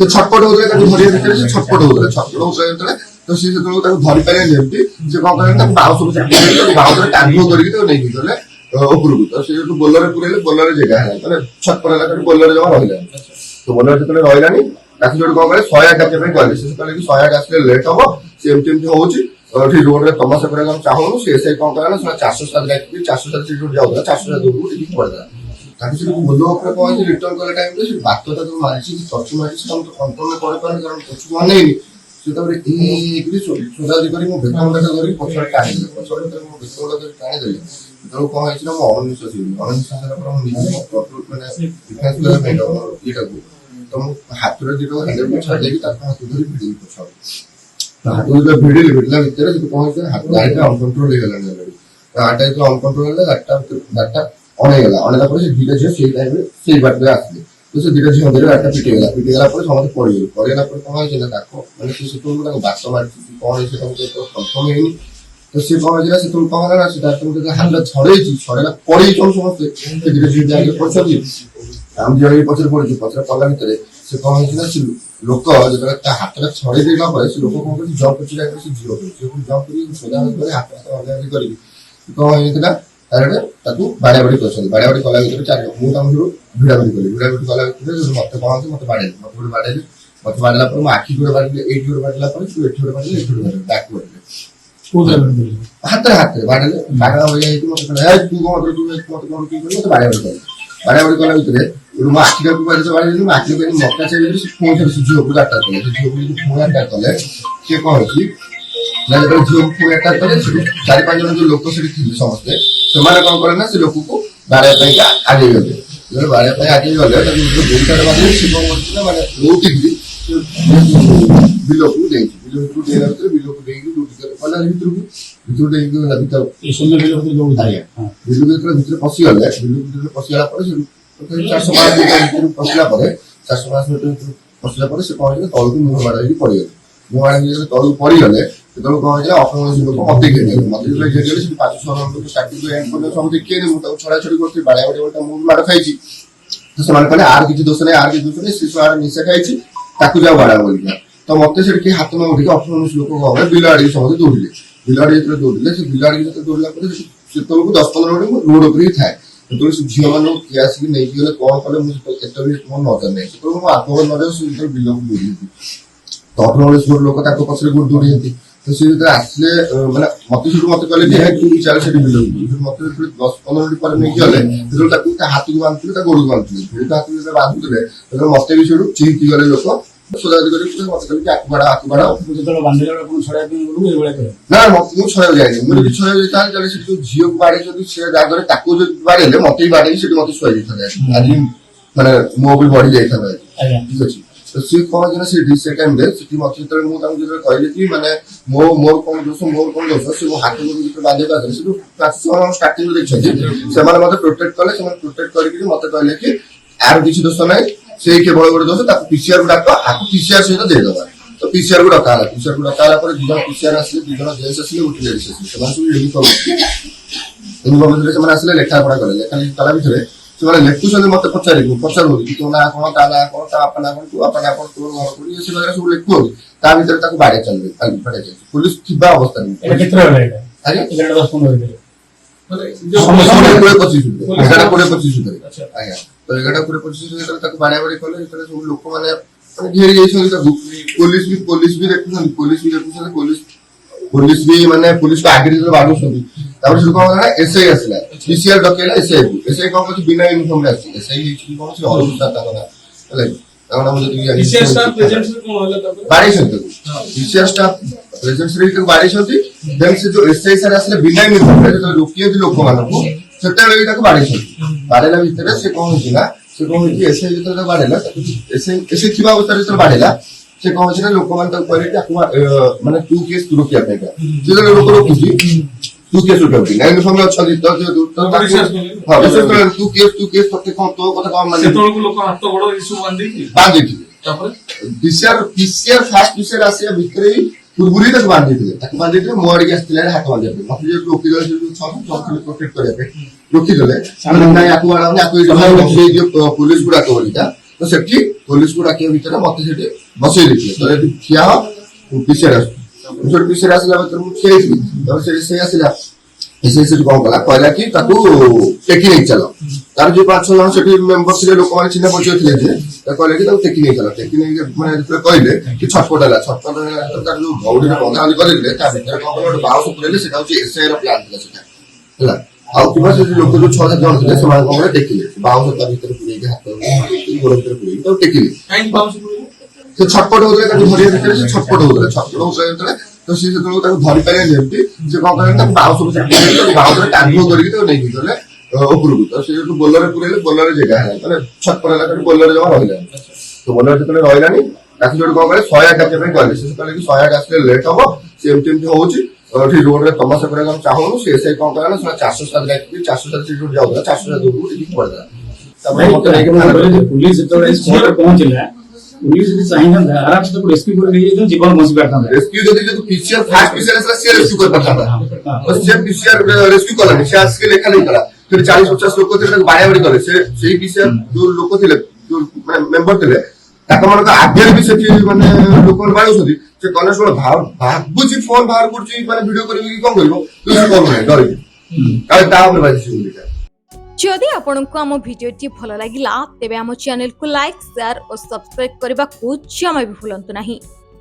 ସେ ଛଟପଟ ହଉଥିଲେ ତାକୁ ଧରିବା ଭିତରେ ସେ ଛଟପଟ ହଉଥିଲେ ଯେତେବେଳେ ତ ସେ ଯେତେବେଳେ ତାକୁ ଧରି ପାରିଲେ ଯେମିତି ସେ କଣ କଲେ ତାକୁ ବାଉଁଶକୁ ଚାପି ବାଉଁଶରେ କାନ୍ଧ କରିକି ତାକୁ ନେଇକି ଗଲେ ଉପରକୁ। ତ ସେ ଯୋଉ ବୋଲରେ ପୁରେଇଲେ ବୋଲରେ ଜାଗା ହେଲା ମାନେ ଛଟପଟ ହେଲା ତାକୁ ବୋଲରେ ଜମା ରହିଲାନି। ତ ବୋଲରେ ଯେତେବେଳେ ରହିଲାନି ତାକୁ ଯୋଉଠି କଣ କଲେ 108 ଆସିବା ପାଇଁ କହିଲେ। ସେ କହିଲେ କି 108 ଆସିଲେ ଲେଟ୍ ହବ, ସେ ଏମିତି ହଉଛି ଏଠି ରୋଡରେ ତମାଶା କରିବାକୁ ଆମେ ଚାହୁଁନୁ। ସେ ଏସଆଇ କଣ କଲା ନା 407 ଡାକିକି 407 ସେଠି ଯୋଉଠି ଯାଉଥିଲା 407 ଉପରକୁ ଟିକେ ପଡିଲା। ତାକୁ ସେଠି ବୋଲ ଉପରେ କଣ ହେଇଛି ରିଟର୍ନ କଲା ଟାଇମରେ ସେ ବାତଟା ଯୋଉ ମାରିଛି ଚଚୁ ମାରିଛି ତମେ ତ କଣ୍ଟ୍ରୋଲ କରିପାରୁନି କାରଣ ଚଚୁ ମାନେଇନି। ସେ ତାପରେ ଏଇକିରି ସୋଦାଜି କରି ମୋ ବେତନଟା ଧରିକି ପଛରେ ଟାଣିଦେଲେ। ପଛରେ ମୋ ବେତନଟା ଧରି ଟାଣିଦେଲେ ଯେତେବେଳେ କଣ ହେଇଛି ନା ମୁଁ ଅଣନିଶ୍ୱାସୀ ହେଲି। ଅଣନିଶ୍ୱାସ ହେଲା ପରେ ମୁଁ ନିଜେ ମାନେ ଡିଫେନ୍ସ କରିବା ପାଇଁ ଇଏଟାକୁ ତ ମୁଁ ହାତରେ ଦିଟା ହ୍ୟାଣ୍ଡେଲକୁ ଛାଡ଼ି ଦେଇକି ତାକୁ ହାତ ଧରି ଭିଡ଼ିଲି ପଛକୁ। ହାତ ଯେତେବେଳେ ଭିଡ଼ିଲା ଭିତରେ ସେଠୁ କଣ ହେଇଛି ଗାଡ଼ିଟା ଅନକଣ୍ଟ୍ରୋଲ ହେଇଗଲାଣି ଅଲରେଡି। ଗାଡ଼ିଟା ଯେତେବେଳେ ଅନକଣ୍ଟ୍ରୋଲ ହେଲା ଗାଡ଼ିଟା ଅଣେଇଗଲା। ଅଣେଇଲା ପରେ ସେ ଦିଟା ଝିଅ ସେଇ ଟାଇମରେ ସେଇ ବାଟରେ ଆସିଲେ। ତ ସେ ଦିଟା ଝିଅ ଧରି ଗାଡ଼ିଟା ପିଟିଗଲା। ପିଟିଗଲା ପରେ ସମସ୍ତେ ପଡ଼ିଗଲେ। ପଡ଼ିଗଲା ପରେ କଣ ହେଇଛି ନା ତାକୁ ମାନେ ସେ ସେତେବେଳକୁ ତାକୁ ବାଟ ମାରିଛି କଣ ହେଇଛି ତାକୁ କନଫର୍ମ ହେଇନି। ତ ସେ କଣ ହେଇଥିଲା ସେତେବେଳେ କଣ ହେଲା ନା ସେ ତାକୁ ହାତଟା ଛଡେଇଛି। ଛଡେଇଲା ପଳେଇଛନ୍ତି ସମସ୍ତେ। ସେ ଦିଟା ଝିଅ ଯାଇକି ପଡ଼ିଛନ୍ତି। ଆମେ ଝିଅ ପଛରେ ପଡ଼ିଛୁ। ପଛରେ ପଡ଼ିଲା ଭିତରେ ସେ କଣ ହେଇଛି ନା ସେ ଲୋକ ଯେତେବେଳେ ତା ହାତଟା ଛଡେଇ ଦେଲା ପରେ ସେ ଲୋକ କଣ କରୁଛି ଜମ୍ପ କରୁଛି ଯାଇକି ସେ ଝିଅ ଜମ୍ପ କରିକି ସୋଦା କରି ହାତ ଅଲଗା କରିକି କଣ ହେଇଥିଲା ତାପରେ ତାକୁ ବାଡାବାଡି କରିଛନ୍ତି। ବାଡାବାଡି କଲା ଭିତରେ ମୁଁ ତାଙ୍କୁ ଭିଡାଭିଡି କଲି। ଭିଡାଭିଡି କଲା ଭିତରେ ମତେ କଣ ହଉଛି ମତେ ବାଡେଇଲି। ମତେ ଗୋଟେ ବାଡେଇଲି। ମତେ ବାଡିଲା ପରେ ମୋ ଆଖି ଗୋଟେ ବାଡିଲେ ଏଇଠି ଗୋଟେ ବାଡିଲା ପରେ ତୁ ଏଠି ଗୋଟେ ବାଡିଲେ ଏଠି ଗୋଟେ ବାଡିଲେ ବ୍ୟାକ୍ ବାଡିଲେ ହାତରେ ବାଡିଲେ ପାଗଳା ହୋଇଯାଇଛି। ମତେ ତୁ କଣ ତୁ ମତେ କଣ କି ମତେ ବାଡାବାଡି କଲି। ବାଡାବାଡି କଲା ଭିତରେ ମୋ ଆଖିଟାକୁ ବାଡିଲି। ମୋ ଆଖି ମକା ଚାଲିଲେ ସେ ପୁଣି ଥରେ ସେ ଝିଅକୁ ଆଟାକ୍ କଲେ। ସେ ଝିଅକୁ ପୁଣି ଆଟାକ୍ କଲେ ସିଏ କଣ ହେଇଛି ନା ଯେତେବେଳେ ଝିଅକୁ ପୁଣି ଆଟାକ୍ କଲେ ସେଠୁ 4-5 ଜଣ ଯୋଉ ଲୋକ ସେଠି ଥିଲେ ସମସ୍ତେ ସେମାନେ କଣ କଲେ ନା ସେ ଲୋକକୁ ବାଡିବା ପାଇଁ ଆଗେଇ ଗଲେ। ବାଡିବା ପାଇଁ ଆଗେଇ ଗଲେ ତାକୁ ଦୁଇଟାରେ ବାଡିଲେ ସେ କଣ କରୁଛି ନା ମାନେ ଲଉଟିକି ବିଲକୁ ଦେଇଛି। ବିଲକୁ ଦେଇଲା ଭିତରେ ବିଲକୁ ଦେଇକି ଗଲା ଭିତରକୁ ଦେଇକି ଗଲା ଭିତରେ ବିଲକୁ ଯେତେବେଳେ ଭିତରେ ପଶିଗଲେ ବିଲକୁ ଭିତରେ ପଶିଗଲା ପରେ ସେଠୁ 400-500 ମିଟର ଭିତରକୁ ପଶିଲା ପରେ 400-500 ମିଟର ଭିତରକୁ ପଶିଲା ପରେ ସେ କଣ ହେଇଥିଲା ତଳକୁ ମୁହଁ ମାଡ଼ ହେଇକି ପଡିଗଲେ। ମୁହଁ ମାଡ଼ ହେଇକି ତଳକୁ ପଡିଗଲେ ସେତେବେଳେ କଣ ହେଇଥିଲା 18 ଲୋକ ମତେ ଘେରିଗଲେ। ମତେ ଯେତେବେଳେ ଘେରିଗଲେ ସେଠି 500-600 ଲୋକ ଷ୍ଟାର୍ଟିଂରୁ ଏଣ୍ଡ ପର୍ଯ୍ୟନ୍ତ ସବୁ ଦେଖିଲେ। ମୁଁ ତାକୁ ଛଡାଛଡି କରୁଥିଲି। ବାଡିଆ ମୁଁ ମାଡ଼ ଖାଇଛି। ତ ସେମାନେ କହିଲେ ଆର କିଛି ଦୋଷ ନାହିଁ, ଆର କିଛି ଦୋଷ ନାହିଁ, ସେ ଆର ନିଶା ଖାଇଛି ତାକୁ ଯାଉ ବାଡା ବୋଲିକା। ତ ମତେ ସେଠି କିଏ ହାତ ନ ଉଠିକି 18-19 ଲୋକ କଣ କଲେ ବିଲ ଆଡିକି ସମସ୍ତେ ଦୌଡ଼ିଲେ। ବିଲ ଆଡିକି ଯେତେବେଳେ ଦୌଡ଼ିଲେ ସେ ବିଲ ଆଡିକି ଯେତେବେଳେ ଦୌଡ଼ିଲା ପରେ ସେତେବେଳକୁ 10-15 ମିନିଟ୍ ରୋଡ ଉପରେ ହିଁ ଥାଏ। ସେତେବେଳେ ସେ ଝିଅ ମାନଙ୍କୁ କିଏ ଆସିକି ନେଇକି ଗଲେ କଣ କଲେ ମୁଁ ଏତେ ବି ମୋର ନଜର ନାହିଁ। ସେତେବେଳେ ମୋ ଆତ୍ମବୋଧ ନଜର ସେ ଯେତେବେଳେ ବିଲକୁ ଦୌଡ଼ିଛନ୍ତି। ତ 18-19 ଲୋକ ତାଙ୍କ ପଛରେ ଦୌଡ଼ିଛନ୍ତି। ତ ସେ ଯେତେବେଳେ ଆସିଲେ ମାନେ ମତେ କହିଲେ ଯେ ତୁ ଚାଲେ ସେଠି ବିଲକୁ। ମତେ 10-15 ମିନିଟ୍ ପରେ ନେଇକି ଗଲେ ସେତେବେଳେ ତାକୁ ତା ହାତକୁ ବାନ୍ଧୁଥିଲେ ତା ଗୋଡକୁ ବାନ୍ଧୁଥିଲେ। ତା ହାତକୁ ଯେତେବେଳେ ବାନ୍ଧୁଥିଲେ ସେତେବେଳେ ମତେ ବି ସେଠୁ ଚିହିକି ଗଲେ ଲୋକ ସୋଦାସୋଦି କରି ମତେ କହିଲେ କି ଆକୁ ବାଡା ଯେତେବେଳେ ବାନ୍ଧିଲା ବେଳେ ଆପଣ ଛଡେଇବା ପାଇଁ ଗଲୁ ଏଇଭଳିଆ କରେ ନା ମୁଁ ଛଡେଇବାକୁ ଯାଇନି। ମୁଁ ଯଦି ଛଡେଇବାକୁ ଯାଇଥାନ୍ତି ତାହେଲେ ସେଠି ଯୋଉ ଝିଅକୁ ବାଡେଇଛନ୍ତି ସେ ଜାଗାରେ ତାକୁ ଯଦି ବାଡେଇଲେ ମତେ ବି ବାଡେଇକି ସେଠି ମତେ ଶୁଆଇ ଦେଇଥାନ୍ତେ। ଆଜି ମାନେ ମୋ ବି ବଢି ଯାଇଥାନ୍ତା ଠିକ ଅଛି। ତ ସିଏ କଣ ହେଇଛି ନା ସେ ଟାଇମରେ ସେଠି ମତେ ଯେତେବେଳେ ମୁଁ ତାଙ୍କୁ ଯେତେବେଳେ କହିଲି କି ମାନେ ମୋର କଣ ଦୋଷ ସେ ମୋ ହାତ ଯେତେବେଳେ ବାନ୍ଧିବାକୁ ଆସିଲେ ସେଠୁ ଷ୍ଟାର୍ଟିଂରୁ ଦେଖିଛନ୍ତି ସେମାନେ ମତେ ପ୍ରୋଟେକ୍ଟ କଲେ। ସେମାନେ ପ୍ରୋଟେକ୍ଟ କରିକି ମତେ କହିଲେ କି ଆର କିଛି ଦୋଷ ନାହିଁ, ସେଇ କେବଳ ଗୋଟେ ଦୋଷ ତାକୁ PCR କୁ ଡାକ, ଆକୁ PCR ସହିତ ଦେଇଦବା। ତ PCR କୁ ଡକା ହେଲା। PCR କୁ ଡକା ହେଲା ପରେ 2 ଜଣ PCR ଆସିଲେ, 2 ଜଣ ଜେନ୍ସ ଆସିଲେ, ଗୋଟେ ଲେଡିସ୍ ଆସିଲେ। ସେମାନେ ସବୁ ୟୁନିଫର୍ମ ଭିତରେ ସେମାନେ ଆସିଲେ ଲେଖାପଢା କଲେ। ଲେଖା କଲା ଭିତରେ ସେମାନେ ଲେଖୁଛନ୍ତି ମତେ ପଚାରୁଛନ୍ତି କି ତୋ ନାଁ କଣ, ତା ନାଁ କଣ, ତା ବାପା ନାଁ କଣ, ତୋ ବାପା ନାଁ କଣ, ତୋର ଘର କୋଉଠି ସେ ସବୁ ଲେଖୁଛନ୍ତି। ତା ଭିତରେ ତାକୁ ବାଡେଇ ଚାଲିଲେ ପୋଲିସ ଥିବା ଅବସ୍ଥାରେ। ଆଜ୍ଞା 20-25 ଭିତରେ ଆଜ୍ଞା। ତ 11-25 ଯେତେବେଳେ ତାକୁ ବାଡାବାଡି କଲେ ଯେତେବେଳେ ସବୁ ଲୋକମାନେ ଘେରି ଯାଇଛନ୍ତି ତାକୁ ପୋଲିସ ବି ଦେଖୁଛନ୍ତି। ପୋଲିସ ବି ମାନେ ପୋଲିସକୁ ଆଗରେ ଯେତେବେଳେ ବାଡୁଛନ୍ତି ତାପରେ ସେଠୁ କଣ ହେଲା ଏସଆଇ ଆସିଲା। PCR ଡକେଇଲା ଏସଆଇ କୁ। ଏସଆଇ କଣ କରୁଛି ବିନା ୟୁନିଫର୍ମରେ ଆସିଛି। ଏସଆଇ ହେଇଛି କଣ ସେ ଅରୁଣ ସାର୍ ତାଙ୍କ ନାଁ ହେଲା କି ତାଙ୍କ ନାମ ଯଦି ବାଡେଇଛନ୍ତି ତାକୁ PCR ଷ୍ଟାଫ ପ୍ରେଜେନ୍ସରେ ତାକୁ ବାଡେଇଛନ୍ତି। ଦେନ୍ ସେ ଯୋଉ ଏସଆଇ ସାର୍ ଆସିଲେ ବିନା ୟୁନିଫର୍ମରେ ଯେତେବେଳେ ରୋକିଛନ୍ତି ଲୋକମାନଙ୍କୁ ସେତେବେଳେ ବି ତାକୁ ବାଡେଇଛନ୍ତି। ବାଡେଇଲା ଭିତରେ ସେ କଣ ହେଇଛି ନା ଏସଆଇ ଯେତେବେଳେ ତାକୁ ବାଡେଇଲା ଏସଆଇ ଥିବା ଅବସ୍ଥାରେ ଯେତେବେଳେ ବାଡେଇଲା ସେ କଣ ଅଛି ନା ଲୋକମାନେ ତାକୁ କହିଲେ କି ଆକୁ ମାନେ ତୁ କେସ୍ ରୋକିବା ପାଇଁକା ଯେତେବେଳେ ଲୋକ ରୋକୁଛି ତୁ କେସ୍ ରୋକିବା ପାଇଁ ୟୁନିଫର୍ମରେ ଅଛନ୍ତି ତୁ କେସ୍ ତତେ କଣ ତୋ କଥା କଣ ମାନେ ବାନ୍ଧିଥିଲେ। PCR ଫାଷ୍ଟ PCR ଆସିବା ଭିତରେ ହିଁ ପୂର୍ବରୁ ହିଁ ତାକୁ ବାନ୍ଧିଥିଲେ। ମୋ ଆଡିକି ଆସିଥିଲେ ହାତ ବାନ୍ଧିବା ପାଇଁ। ମତେ ଯେହେତୁ ରୋକିଦେଲେ ପ୍ରୋଟେକ୍ଟ କରିବା ପାଇଁ ରୋକିଦେଲେ ନାଇଁ ଆକୁ ବାଡାଉନି ଆକୁ ପୋଲିସ ଗୁଡାକ ବୋଲିକା। ତ ସେଠି पुलिस को डाकिया भितर मत से बसई देते तो ठिया पिछे आस पिछे आसला ठिया से आसला से कौन कला कहला कि टेकी नहीं चल तार जो 5-6 जन से मेंबर थे लोक मैंने चिन्ह परिचय थे कहले कि टेकी नहीं चल टेकी नहीं मैंने कहले कि छटपट है छटपट तार जो भौड़ी बंधाबंधी करदे कौन कले बाउस पुरेले से एसआई प्लान था आउ कि से लोक जो 6-7 जन थे से कौन टेकिले बाउस भर पुरे हाथ गोड़ भर पुरे टेकिले से छटपट होते धरिया भितर से छटपट होते छटपट होते तो सी धरी पारे जेमती से कौन कले बाउस बाउस कांधो करके नहीं गले उपरକୁ तो से बोलर पुरेले बोलर जगह है माने छटपट है बोलर जमा रहिला तो बोलर जतले रहिलानी ताकि जोड कौन करे 108 डाके पे कहले से कहले कि 108 आसले लेट हो से एमटी होउची और रोड रे तमाशा करे हम चाहनु से कौन करे ना 407 डाके 407 से जोड जाउला 407 को ठीक पड़ जा पुलिस जेतले स्पॉट पे पहुंचला पुलिस भी चाहिए ना आराम से तो रेस्क्यू कर लिए तो जीवन बच पाता है रेस्क्यू जदी जो पीसीआर फास्ट पीसीआर असला से रेस्क्यू कर पाता था बस जब पीसीआर रेस्क्यू कला नहीं से आज के लेखा नहीं करा फिर 40-50 लोक थे बाया बाड़ी करे से पीसीआर जो लोक थे जो मेंबर थे ताका मन का आगे भी से माने लोक बाड़ो सदी से कने सुन भागुची फोन बाहर करची माने वीडियो करबी कि कोन करबो तो कोन नहीं डरी काल ता हमरे बाजी सुन जदि आपंक आम भिडी भल लगा तेब आम चैनल को लाइक शेयर और सब्सक्राइब करने को जमा भी भूलु नहीं।